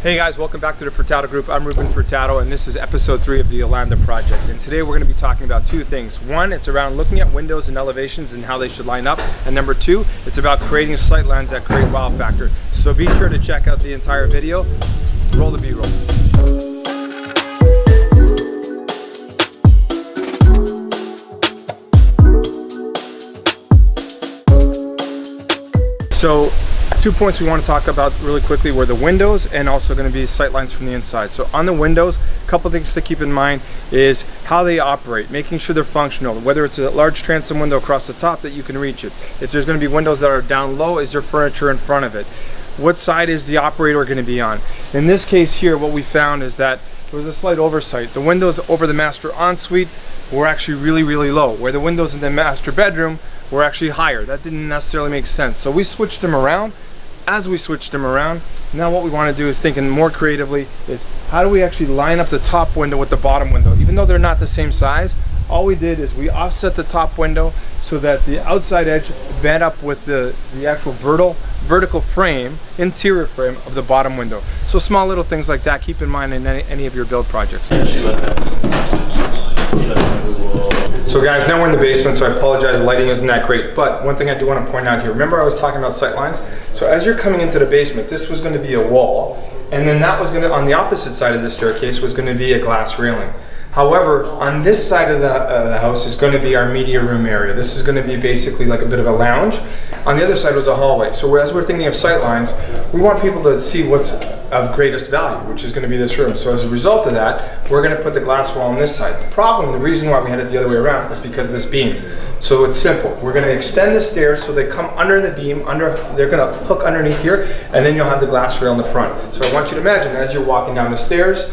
Hey guys, welcome back to the Furtado Group. I'm Ruben Furtado and this is episode 3 of the Yolanda project. And today we're going to be talking about two things. One, it's around looking at windows and elevations and how they should line up. And number two, it's about creating sight lines that create wow factor. So be sure to check out the entire video. Roll the B-roll. So 2 points we want to talk about really quickly were the windows and also going to be sight lines from the inside. So on the windows, a couple things to keep in mind is how they operate, making sure they're functional, whether it's a large transom window across the top that you can reach it. If there's going to be windows that are down low, is there furniture in front of it? What side is the operator going to be on? In this case here, what we found is that there was a slight oversight. The windows over the master ensuite were actually really low, where the windows in the master bedroom were actually higher. That didn't necessarily make sense. So we switched them around. As we switched them around, now what we want to do is thinking more creatively is how do we actually line up the top window with the bottom window? Even though they're not the same size, all we did is we offset the top window so that the outside edge met up with the actual vertical frame, interior frame of the bottom window. So small little things like that, keep in mind in any of your build projects. So guys, now we're in the basement, so I apologize, the lighting isn't that great, but one thing I do want to point out here, remember I was talking about sight lines? So as you're coming into the basement, this was going to be a wall, and then that was going to, on the opposite side of the staircase, was going to be a glass railing. However, on this side of the house is going to be our media room area. This is going to be basically like a bit of a lounge. On the other side was a hallway. So as we're thinking of sight lines, we want people to see what's of greatest value, which is going to be this room. So as a result of that, we're going to put the glass wall on this side. The reason why we had it the other way around is because of this beam. So it's simple. We're going to extend the stairs so they come under the beam, they're going to hook underneath here, and then you'll have the glass rail in the front. So I want you to imagine as you're walking down the stairs,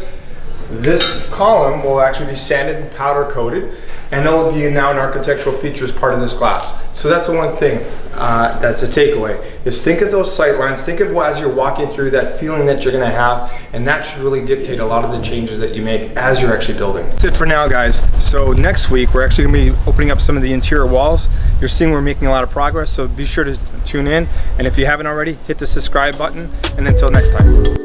this column will actually be sanded and powder coated, and it'll be now an architectural feature as part of this glass. So that's the one thing that's a takeaway, is think of those sight lines, think of as you're walking through that feeling that you're going to have, and that should really dictate a lot of the changes that you make as you're actually building. That's it for now, guys. So next week we're actually going to be opening up some of the interior walls. You're seeing we're making a lot of progress, so be sure to tune in, and if you haven't already, hit the subscribe button, and until next time.